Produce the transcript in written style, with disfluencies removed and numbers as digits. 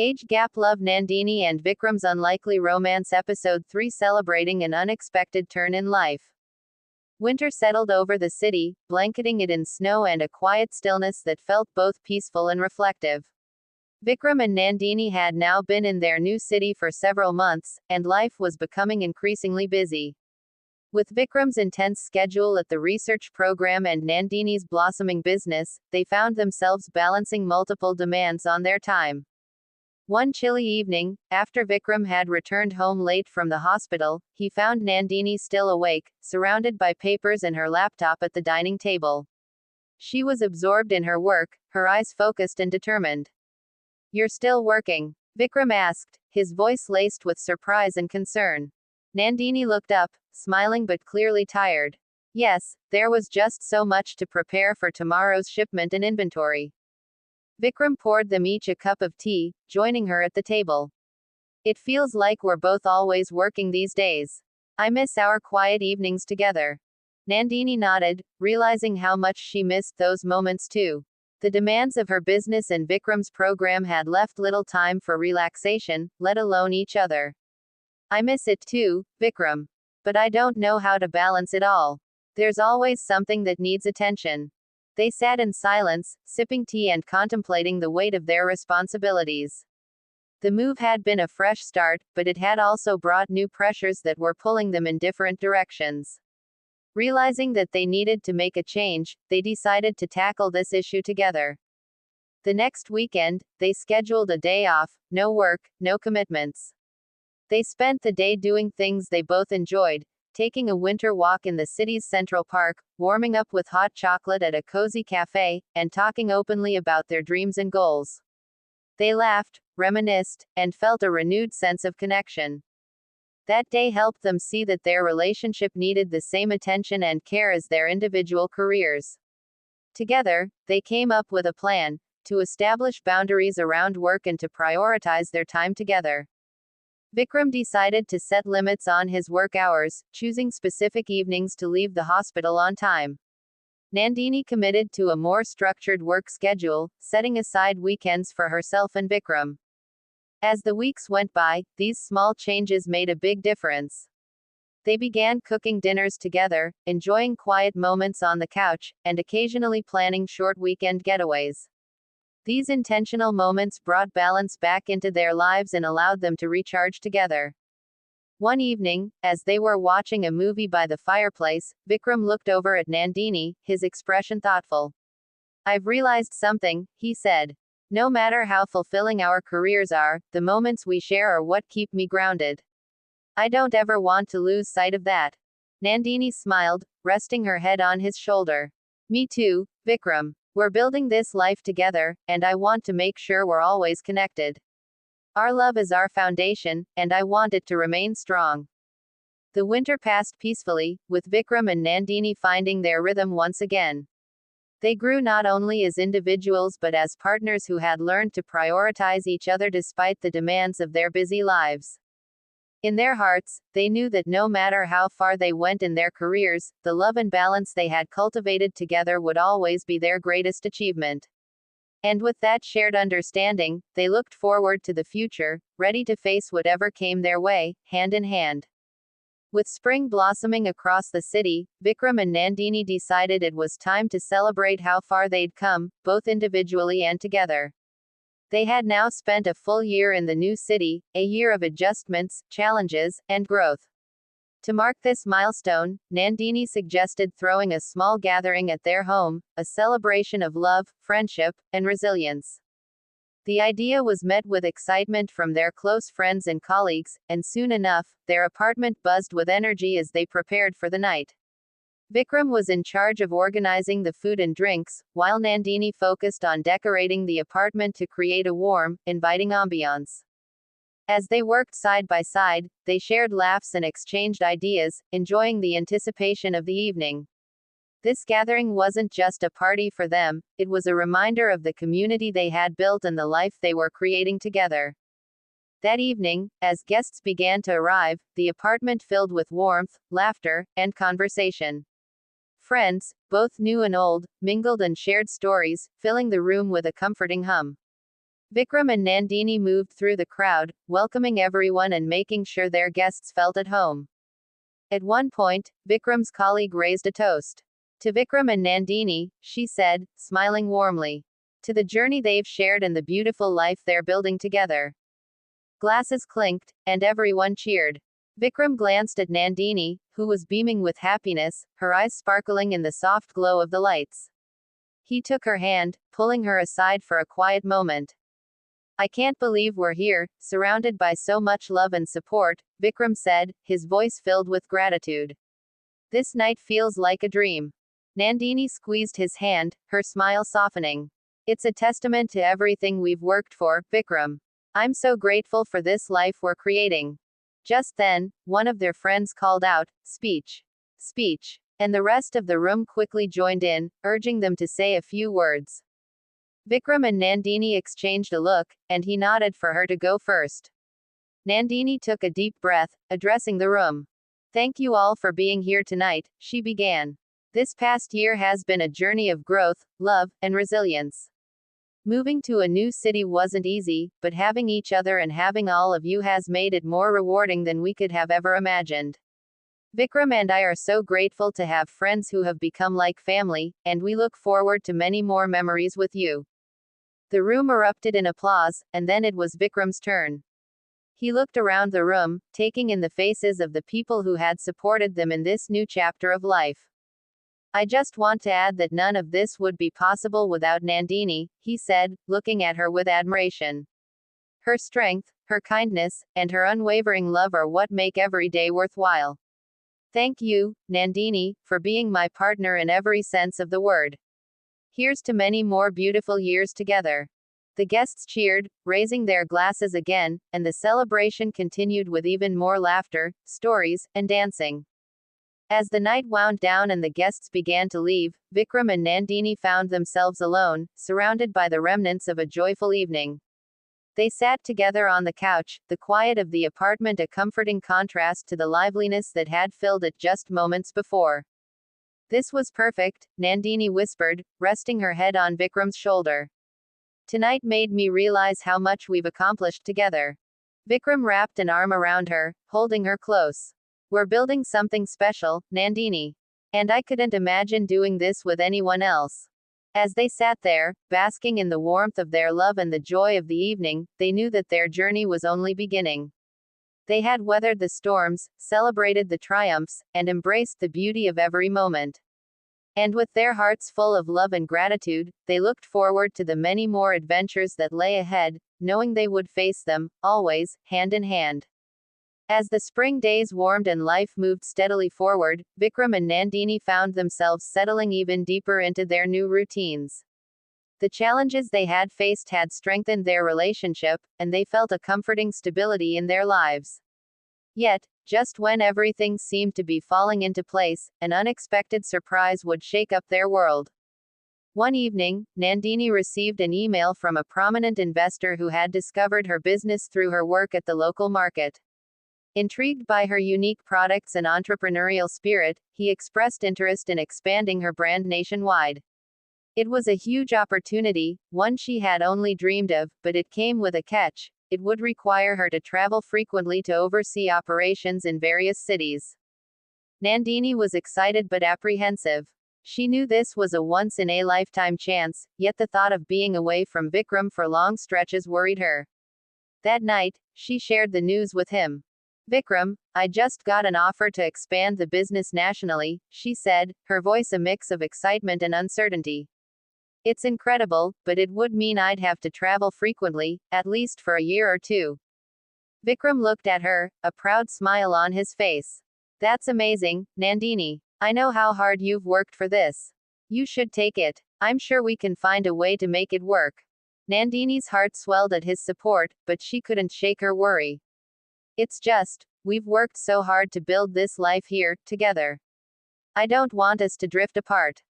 Age Gap Love Nandini and Vikram's Unlikely Romance Episode 3 celebrating an unexpected turn in life. Winter settled over the city, blanketing it in snow and a quiet stillness that felt both peaceful and reflective. Vikram and Nandini had now been in their new city for several months, and life was becoming increasingly busy. With Vikram's intense schedule at the research program and Nandini's blossoming business, they found themselves balancing multiple demands on their time. One chilly evening, after Vikram had returned home late from the hospital, he found Nandini still awake, surrounded by papers and her laptop at the dining table. She was absorbed in her work, her eyes focused and determined. "You're still working?" Vikram asked, his voice laced with surprise and concern. Nandini looked up, smiling but clearly tired. "Yes, there was just so much to prepare for tomorrow's shipment and inventory." Vikram poured them each a cup of tea, joining her at the table. "It feels like we're both always working these days. I miss our quiet evenings together." Nandini nodded, realizing how much she missed those moments too. The demands of her business and Vikram's program had left little time for relaxation, let alone each other. "I miss it too, Vikram. But I don't know how to balance it all. There's always something that needs attention." They sat in silence, sipping tea and contemplating the weight of their responsibilities. The move had been a fresh start, but it had also brought new pressures that were pulling them in different directions. Realizing that they needed to make a change, they decided to tackle this issue together. The next weekend, they scheduled a day off, no work, no commitments. They spent the day doing things they both enjoyed, taking a winter walk in the city's Central Park, warming up with hot chocolate at a cozy cafe, and talking openly about their dreams and goals. They laughed, reminisced, and felt a renewed sense of connection. That day helped them see that their relationship needed the same attention and care as their individual careers. Together, they came up with a plan to establish boundaries around work and to prioritize their time together. Vikram decided to set limits on his work hours, choosing specific evenings to leave the hospital on time. Nandini committed to a more structured work schedule, setting aside weekends for herself and Vikram. As the weeks went by, these small changes made a big difference. They began cooking dinners together, enjoying quiet moments on the couch, and occasionally planning short weekend getaways. These intentional moments brought balance back into their lives and allowed them to recharge together. One evening, as they were watching a movie by the fireplace, Vikram looked over at Nandini, his expression thoughtful. "I've realized something," he said. "No matter how fulfilling our careers are, the moments we share are what keep me grounded. I don't ever want to lose sight of that." Nandini smiled, resting her head on his shoulder. "Me too, Vikram. We're building this life together, and I want to make sure we're always connected. Our love is our foundation, and I want it to remain strong." The winter passed peacefully, with Vikram and Nandini finding their rhythm once again. They grew not only as individuals but as partners who had learned to prioritize each other despite the demands of their busy lives. In their hearts, they knew that no matter how far they went in their careers, the love and balance they had cultivated together would always be their greatest achievement. And with that shared understanding, they looked forward to the future, ready to face whatever came their way, hand in hand. With spring blossoming across the city, Vikram and Nandini decided it was time to celebrate how far they'd come, both individually and together. They had now spent a full year in the new city, a year of adjustments, challenges, and growth. To mark this milestone, Nandini suggested throwing a small gathering at their home, a celebration of love, friendship, and resilience. The idea was met with excitement from their close friends and colleagues, and soon enough, their apartment buzzed with energy as they prepared for the night. Vikram was in charge of organizing the food and drinks, while Nandini focused on decorating the apartment to create a warm, inviting ambiance. As they worked side by side, they shared laughs and exchanged ideas, enjoying the anticipation of the evening. This gathering wasn't just a party for them, it was a reminder of the community they had built and the life they were creating together. That evening, as guests began to arrive, the apartment filled with warmth, laughter, and conversation. Friends, both new and old, mingled and shared stories, filling the room with a comforting hum. Vikram and Nandini moved through the crowd, welcoming everyone and making sure their guests felt at home. At one point, Vikram's colleague raised a toast. To Vikram and Nandini, she said, smiling warmly. To the journey they've shared and the beautiful life they're building together. Glasses clinked, and everyone cheered. Vikram glanced at Nandini, who was beaming with happiness, her eyes sparkling in the soft glow of the lights. He took her hand, pulling her aside for a quiet moment. I can't believe we're here, surrounded by so much love and support, Vikram said, his voice filled with gratitude. This night feels like a dream. Nandini squeezed his hand, her smile softening. It's a testament to everything we've worked for, Vikram. I'm so grateful for this life we're creating. Just then, one of their friends called out, Speech. Speech. And the rest of the room quickly joined in, urging them to say a few words. Vikram and Nandini exchanged a look, and he nodded for her to go first. Nandini took a deep breath, addressing the room. Thank you all for being here tonight, she began. This past year has been a journey of growth, love, and resilience. Moving to a new city wasn't easy, but having each other and having all of you has made it more rewarding than we could have ever imagined. Vikram and I are so grateful to have friends who have become like family, and we look forward to many more memories with you. The room erupted in applause, and then it was Vikram's turn. He looked around the room, taking in the faces of the people who had supported them in this new chapter of life. I just want to add that none of this would be possible without Nandini, he said, looking at her with admiration. Her strength, her kindness, and her unwavering love are what make every day worthwhile. Thank you, Nandini, for being my partner in every sense of the word. Here's to many more beautiful years together. The guests cheered, raising their glasses again, and the celebration continued with even more laughter, stories, and dancing. As the night wound down and the guests began to leave, Vikram and Nandini found themselves alone, surrounded by the remnants of a joyful evening. They sat together on the couch, the quiet of the apartment a comforting contrast to the liveliness that had filled it just moments before. This was perfect, Nandini whispered, resting her head on Vikram's shoulder. Tonight made me realize how much we've accomplished together. Vikram wrapped an arm around her, holding her close. We're building something special, Nandini. And I couldn't imagine doing this with anyone else. As they sat there, basking in the warmth of their love and the joy of the evening, they knew that their journey was only beginning. They had weathered the storms, celebrated the triumphs, and embraced the beauty of every moment. And with their hearts full of love and gratitude, they looked forward to the many more adventures that lay ahead, knowing they would face them, always, hand in hand. As the spring days warmed and life moved steadily forward, Vikram and Nandini found themselves settling even deeper into their new routines. The challenges they had faced had strengthened their relationship, and they felt a comforting stability in their lives. Yet, just when everything seemed to be falling into place, an unexpected surprise would shake up their world. One evening, Nandini received an email from a prominent investor who had discovered her business through her work at the local market. Intrigued by her unique products and entrepreneurial spirit, he expressed interest in expanding her brand nationwide. It was a huge opportunity, one she had only dreamed of, but it came with a catch. It would require her to travel frequently to oversee operations in various cities. Nandini was excited but apprehensive. She knew this was a once-in-a-lifetime chance, yet the thought of being away from Vikram for long stretches worried her. That night, she shared the news with him. Vikram, I just got an offer to expand the business nationally, she said, her voice a mix of excitement and uncertainty. It's incredible, but it would mean I'd have to travel frequently, at least for a year or two. Vikram looked at her, a proud smile on his face. That's amazing, Nandini. I know how hard you've worked for this. You should take it. I'm sure we can find a way to make it work. Nandini's heart swelled at his support, but she couldn't shake her worry. It's just, we've worked so hard to build this life here, together. I don't want us to drift apart.